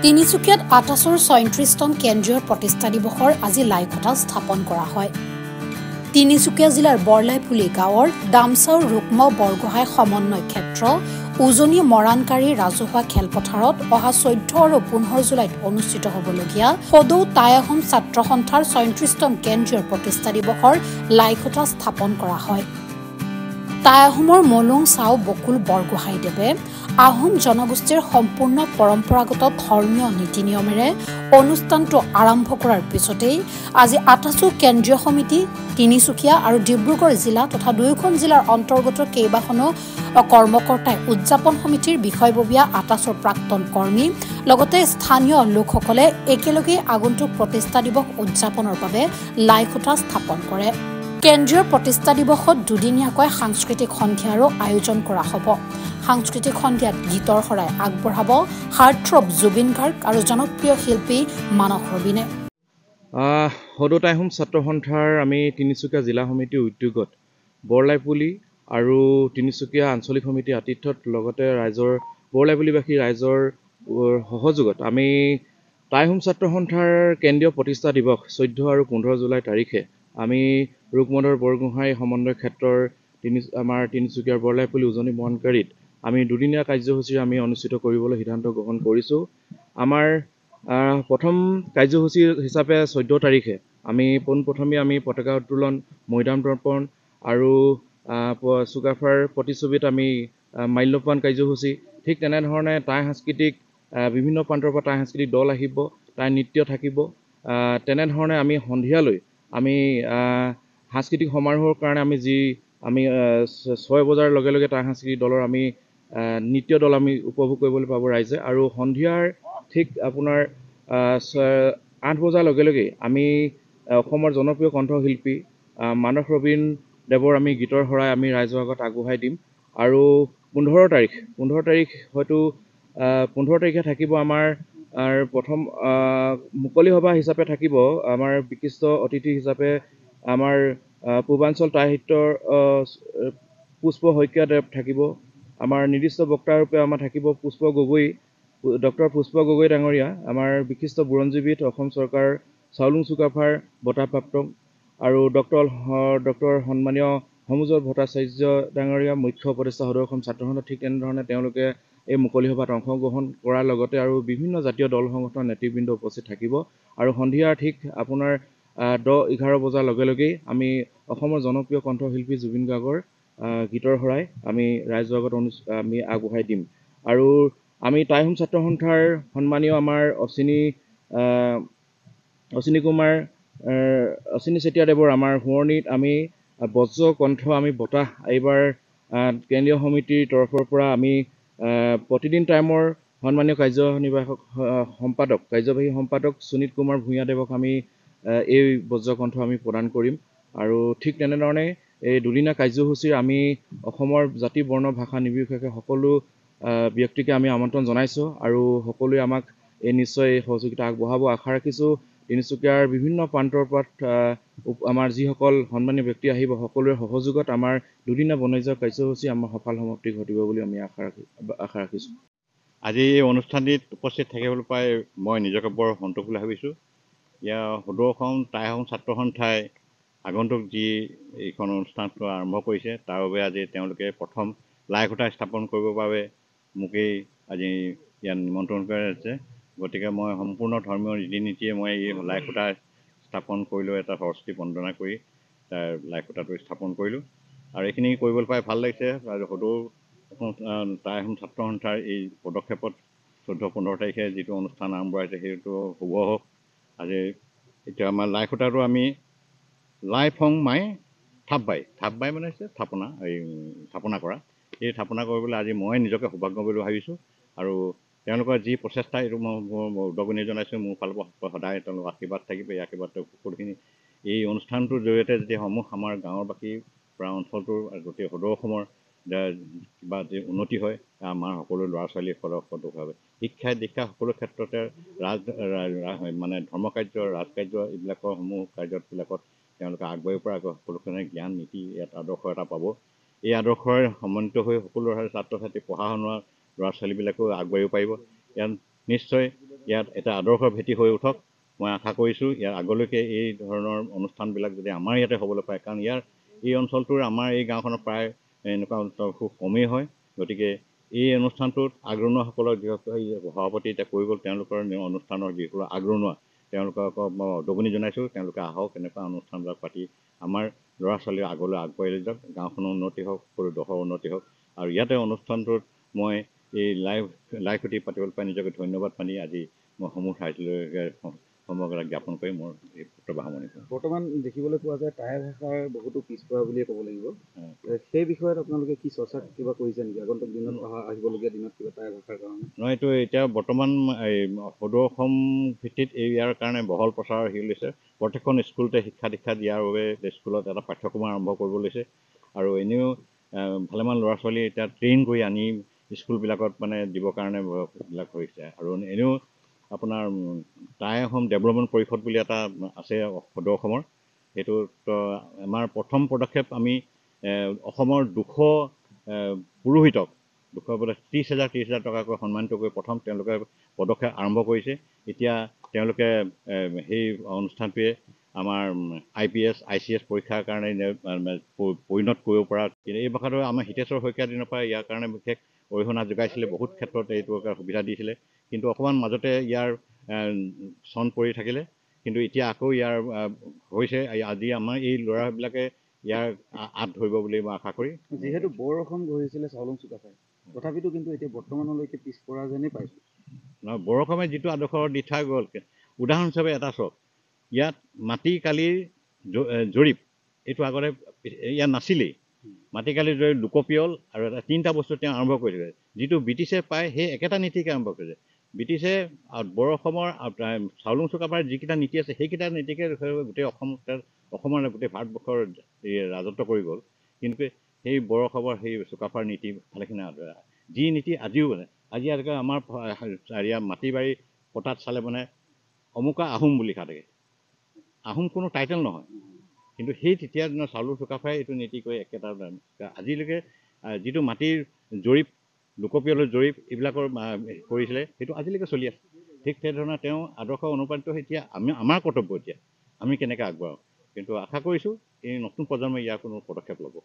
তিনিচুকীয়াত আটাছৰ ৩৬তম কেন্দ্ৰীয় প্ৰতিষ্ঠা দিৱসৰ আজি লাইখটা স্থাপন কৰা হয়। তিনিচুকীয়া জিলাৰ বৰলাইপুলি গাঁৱৰ দামচাউৰ ৰুক্ম বৰগোহাঁই সমন্বয় ক্ষেত্ৰ উজনি মৰাণকাৰী ৰাজহুৱা খেলপথাৰত অহা ১৪ আৰু ১৫ জুলাইত অনুষ্ঠিত হ'বলগীয়া সদৌ টাই আহোম ছাত্ৰ সন্থাৰ ৩৬তম কেন্দ্ৰীয় প্ৰতিষ্ঠা দিৱসৰ লাইখটা স্থাপন কৰা হয়। টাই আহোমৰ মলুং চাও বকুল বৰগোহাঁইদেৱে আহোম জনগোষ্ঠীৰ সম্পূৰ্ণ পৰম্পৰাগত ধৰ্মীয় নীতি নিয়মেৰে অনুষ্ঠানটো আৰম্ভ কৰাৰ পিছতেই আজি আটাছু কেন্দ্ৰীয় সমিতি তিনিচুকীয়া আৰু ডিব্ৰুগড় জিলা তথা দুয়োখন জিলাৰ অন্তৰ্গত কেইবাখনো কৰ্মকৰ্তাই উদযাপন সমিতিৰ বিষয়ববীয়া আটাছৰ প্ৰাক্তন কৰ্মী লগতে স্থানীয় লোকসকলে একেলগে আগন্তুক প্ৰতিষ্ঠা দিৱস উদযাপনৰ বাবে লাইখটা স্থাপন কৰে। কেন্দ্ৰীয় প্ৰতিষ্ঠা দিৱসত দুদিনীয়াকৈ সাংস্কৃতিক সন্ধিয়াৰো আয়োজন কৰা হ'ব। সাংস্কৃতিক সন্ধিয়াত গীতৰ শৰাই আগবঢ়াব হাৰ্টথ্ৰব জুবিন গাৰ্গ আৰু জনপ্ৰিয় শিল্পী মানস ৰবিনে। সদৌ টাই আহোম ছাত্ৰ সন্থাৰ আমি তিনিচুকীয়া জিলা সমিতিৰ উদ্যোগত বৰলাইপুলি আৰু তিনিচুকীয়া আঞ্চলিক সমিতিৰ আতিথ্যত লগতে বৰলাইপুলিবাসী ৰাইজৰ সহযোগত আমি টাই আহোম ছাত্ৰ সন্থাৰ কেন্দ্ৰীয় প্ৰতিষ্ঠা দিৱস 14 আৰু 15 জুলাই তাৰিখে আমি ৰুক্মধৰ বৰগোহাঁই সমন্বয় ক্ষেত্ৰৰ আমাৰ তিনিচুকীয়াৰ বৰলাইপুলি উজনি মৰাণকাৰীত আমি দুদিনীয়া কাৰ্যসূচী আমি অনুষ্ঠিত কৰিবলৈ সিদ্ধান্ত গ্ৰহণ কৰিছোঁ। আমাৰ প্ৰথম কাৰ্যসূচী হিচাপে 14 তাৰিখে আমি পোনপ্ৰথমে আমি পতাকা উত্তোলন, মৈদাম দৰ্পণ আৰু চুকাফাৰ প্ৰতিচ্ছবিত আমি মাল্যপান কাৰ্যসূচী, ঠিক তেনেধৰণে টাই সাংস্কৃতিক বিভিন্ন প্ৰান্তৰ পৰা টাই সাংস্কৃতিক দল আহিব, টাই নৃত্য থাকিব। তেনেধৰণে আমি সন্ধিয়ালৈ আমি সাংস্কৃতিক সমাৰোহৰ কাৰণে আমি 6 বজাৰ লগে লগে টাই সাংস্কৃতিক দলৰ আমি নৃত্য দল আমি উপভোগ কৰিবলৈ পাব ৰাইজে, আৰু সন্ধিয়াৰ ঠিক আপোনাৰ 8 বজাৰ লগে লগে আমি অসমৰ জনপ্ৰিয় কণ্ঠশিল্পী মানস ৰবীন দেৱৰ আমি গীতৰ শৰাই আমি ৰাইজৰ আগত আগবঢ়াই দিম। আৰু 15 তাৰিখ হয়তো 15 তাৰিখে থাকিব আমাৰ প্ৰথম মুকলি সভা হিচাপে থাকিব আমাৰ বিশিষ্ট অতিথি হিচাপে আমাৰ পূৰ্বাঞ্চল টাই সাহিত্যৰ পুষ্প শইকীয়াদেৱ থাকিব। আমাৰ নিৰ্দিষ্ট বক্তাৰূপে আমাৰ থাকিব ডক্টৰ পুষ্প গগৈ ডাঙৰীয়া, আমাৰ বিশিষ্ট বুৰঞ্জীবিদ, অসম চৰকাৰ চাওলুং চুকাফাৰ বঁটাপ্ৰাপ্ত, আৰু ডক্টৰ সন্মানীয় সমুজৰ ভট্টাচাৰ্য ডাঙৰীয়া মুখ্য উপদেষ্টা সদৌ অসম ছাত্ৰ সন্থা। ঠিক তেনেধৰণে তেওঁলোকে এই মুকলি সভাত অংশগ্ৰহণ কৰাৰ লগতে আৰু বিভিন্ন জাতীয় দল সংগঠনৰ নেতৃবৃন্দ উপস্থিত থাকিব। আৰু সন্ধিয়া ঠিক আপোনাৰ 10-11 বজাৰ লগে লগেই আমি অসমৰ জনপ্ৰিয় কণ্ঠশিল্পী জুবিন গাৰ্গৰ গীতৰ শৰাই আমি ৰাইজৰ আগত আমি আগবঢ়াই দিম। আৰু আমি টাই আহোম ছাত্ৰ সন্থাৰ সন্মানীয় আমাৰ অশ্বিনী চেতিয়াদেৱৰ আমাৰ সোঁৱৰণিত আমি বজ্ৰ কণ্ঠ আমি বঁটা এইবাৰ কেন্দ্ৰীয় সমিতিৰ তৰফৰ পৰা আমি প্ৰতিদিন টাইমৰ সন্মানীয় কাৰ্যবাহী সম্পাদক সুনীত কুমাৰ ভূঞাদেৱক আমি এই বজ্ৰ কণ্ঠ আমি প্ৰদান কৰিম। আৰু ঠিক তেনেধৰণে এই দুদিনীয়া কাৰ্যসূচীৰ আমি অসমৰ জাতি বৰ্ণ ভাষা নিৰ্বিশেষে সকলো ব্যক্তিকে আমি আমন্ত্ৰণ জনাইছোঁ, আৰু সকলোৱে আমাক নিশ্চয় সহযোগিতা আগবঢ়াব। আশা ৰাখিছোঁ তিনিচুকীয়াৰ বিভিন্ন প্ৰান্তৰ পৰা আমাৰ যিসকল সন্মানীয় ব্যক্তি আহিব সকলোৰে সহযোগত আমাৰ দুদিনীয়া বনৰীয়া কাৰ্যসূচী আমাৰ সফল সমাপ্তি ঘটিব বুলি আমি আশা ৰাখিছোঁ। আজি এই অনুষ্ঠানটিত উপস্থিত থাকিবলৈ পাই মই নিজকে বৰ সন্তোষ বুলি ভাবিছোঁ। ইয়াৰ সদৌ অসম টাই আহোম ছাত্ৰ সন্থাই আগন্তুক যি এইখন অনুষ্ঠানটো আৰম্ভ কৰিছে তাৰ বাবে আজি তেওঁলোকে প্ৰথম লাইখটা স্থাপন কৰিবৰ বাবে মোকেই আজি ইয়াত নিমন্ত্ৰণ কৰা হৈছে। গতিকে মই সম্পূৰ্ণ ধৰ্মীয় ৰীতি নীতিয়ে মই এই লাইখটা স্থাপন কৰিলোঁ, এটা সৰস্বতী বন্দনা কৰি তাৰ লাইখটাটো স্থাপন কৰিলোঁ, আৰু এইখিনি কৰিবলৈ পাই ভাল লাগিছে। আৰু সদৌ টাই আহোম ছাত্ৰ সন্থাৰ এই পদক্ষেপত 14-15 তাৰিখে যিটো অনুষ্ঠান আৰম্ভ হৈছে সেইটো শুভ হওক। আজি এতিয়া আমাৰ লাইখটাটো আমি লাই ফং মাই থাপবাই মানে হৈছে স্থাপনা কৰা। এই স্থাপনা কৰিবলৈ আজি মই নিজকে সৌভাগ্য বুলি ভাবিছোঁ, আৰু তেওঁলোকৰ যি প্ৰচেষ্টা এইটো মই উদগনি জনাইছোঁ। মোৰ ফালৰ পৰা সদায় তেওঁলোকৰ আশীৰ্বাদ থাকিব। এই আশীৰ্বাদ সকলোখিনি এই অনুষ্ঠানটোৰ জৰিয়তে যদি আমাৰ গাঁৱৰবাসী পৰা অঞ্চলটোৰ গোটেই সদৌ অসমৰ কিবা যদি উন্নতি হয়, আমাৰ সকলো ল'ৰা ছোৱালীসকলৰ সদুভাৱে শিক্ষা দীক্ষা সকলো ক্ষেত্ৰতে মানে ধৰ্মকাৰ্য, ৰাজকাৰ্য এইবিলাকৰ সমূহ কাৰ্যবিলাকত তেওঁলোকে আগবাঢ়িব পৰা সকলোখিনি জ্ঞান নীতি আদৰ্শ এটা পাব। এই আদৰ্শৰে সমন্বিত হৈ সকলো ছাত্ৰ ছাত্ৰী পঢ়া শুনা ল'ৰা ছোৱালীবিলাকেও আগবাঢ়িব পাৰিব। ইয়াত নিশ্চয় ইয়াত এটা আদৰ্শৰ ভেটি হৈ উঠক। মই আশা কৰিছোঁ ইয়াৰ আগলৈকে এই ধৰণৰ অনুষ্ঠানবিলাক যদি আমাৰ ইয়াতে হ'বলৈ পায়, কাৰণ এই অঞ্চলটোৰ আমাৰ এই গাঁওখনৰ প্ৰায় এনেকুৱা অনুষ্ঠান খুব কমেই হয়। গতিকে এই অনুষ্ঠানটোত আগৰণুৱাসকলৰ যিসকল সভাপতি এতিয়া কৈ গ'ল, তেওঁলোকৰ অনুষ্ঠানৰ যিসকল আগৰণুৱা তেওঁলোকক মই উদগনি জনাইছোঁ, তেওঁলোকে আহক, এনেকুৱা অনুষ্ঠানবিলাক পাতি আমাৰ ল'ৰা ছোৱালী আগলৈ আগবাঢ়ি যাওক, গাঁওখনৰ উন্নতি হওক, সৰু দেশৰ উন্নতি হওক। আৰু ইয়াতে অনুষ্ঠানটোত মই এই লাইভ খুটি পাতিবলৈ পাই নিজকে ধন্যবাদ মানি আজি মই সমূহ ঠাইলৈকে সমগ্ৰ জ্ঞাপন কৰি মোৰ এই বক্তব্য সামৰণি কৰিছোঁ। বৰ্তমান দেখিবলৈ পোৱা যায় টাই ভাষাৰ বহুতো পিছপৰা বুলিয়ে ক'ব লাগিব। সেই বিষয়ত আপোনালোকে কি চৰ্চা কিবা কৰিছে নেকি? আগন্তুক দিনত আহিবলগীয়া দিনত কিবা টাই ভাষাৰ কাৰণে? নহয়, এইটো এতিয়া বৰ্তমান এই সদৌ অসম ভিত্তিত ইয়াৰ কাৰণে বহল প্ৰচাৰৰ হেৰি লৈছে। প্ৰত্যেকখন স্কুলতে শিক্ষা দীক্ষা দিয়াৰ বাবে স্কুলত এটা পাঠ্যক্ৰম আৰম্ভ কৰিব লৈছে। আৰু এনেও ভালেমান ল'ৰা ছোৱালী এতিয়া ট্ৰেইন কৰি আনি স্কুলবিলাকত মানে দিবৰ কাৰণে বিলাক হৈছে। আৰু এনেও আপোনাৰ টাই আহোম ডেভেলপমেণ্ট পৰিষদ বুলি এটা আছে সদৌ অসমৰ। সেইটোত আমাৰ প্ৰথম পদক্ষেপ আমি অসমৰ 200 পুৰোহিতক 30,000 টকাকৈ সন্মানিত কৰি প্ৰথম তেওঁলোকে পদক্ষেপ আৰম্ভ কৰিছে। এতিয়া তেওঁলোকে সেই অনুষ্ঠানটোৱে আমাৰ IPS ICS পৰীক্ষাৰ কাৰণে পৰিণত কৰিব পৰা। এই ভাষাটো আমাৰ হিতেশ্বৰ শইকীয়াৰ দিনৰ পৰা ইয়াৰ কাৰণে বিশেষ অৰিহণা যোগাইছিলে, বহুত ক্ষেত্ৰত এইটো সুবিধা দিছিলে। কিন্তু অকণমান মাজতে ইয়াৰ চন পৰি থাকিলে, কিন্তু এতিয়া আকৌ ইয়াৰ হৈছে। আজি আমাৰ এই ল'ৰাবিলাকে ইয়াৰ আঁত ধৰিব বুলি মই আশা কৰি। যিহেতু বৰ অসম গঢ়িছিলে চাউলুং চুকাফাই, তথাপিতো কিন্তু এতিয়া বৰ্তমানলৈকে পিছপৰা যেনেই পাইছোঁ। নহয়, বৰ অসমে যিটো আদৰ্শ দি থৈ গ'ল, উদাহৰণ হিচাপে এটা চাওক, ইয়াত মাটিকালিৰ জৰীপ এইটো আগতে ইয়াত নাছিলেই। মাটিকালিৰ জৰীপ, লোকপিয়ল আৰু এটা 3টা বস্তু তেওঁ আৰম্ভ কৰিছিলে, যিটো ব্ৰিটিছে পায় সেই একেটা নীতিকে আৰম্ভ কৰিছে। ব্ৰিটিছে বৰ অসমৰ চাউলুং চুকাফাৰ যিকেইটা নীতি আছে সেইকেইটা নীতিকে গোটেই অসমৰ গোটেই ভাৰতবৰ্ষৰ ৰাজত্ব কৰি গ'ল। কিন্তু সেই বৰ অসমৰ সেই চুকাফাৰ নীতি ভালেখিনি যি নীতি আজিও মানে আজি আমাৰ মাটি বাৰী পতাত চালে মানে অমুকা আহোম বুলি লিখা থাকে। আহোম কোনো টাইটেল নহয়, কিন্তু সেই তেতিয়া দিনৰ চাউলুং চুকাফাই এইটো নীতি কৰি একেটা আজিলৈকে যিটো মাটিৰ জৰীপ, লোকপিয়লৰ জৰীপ এইবিলাকৰ কৰিছিলে, সেইটো আজিলৈকে চলি আছে। ঠিক তেনেধৰণে তেওঁ আদৰ্শ অনুপ্ৰাণিত হৈ এতিয়া আমাৰ কৰ্তব্য এতিয়া আমি কেনেকৈ আগবাঢ়োঁ। কিন্তু আশা কৰিছোঁ এই নতুন প্ৰজন্মই ইয়াৰ কোনো পদক্ষেপ ল'ব।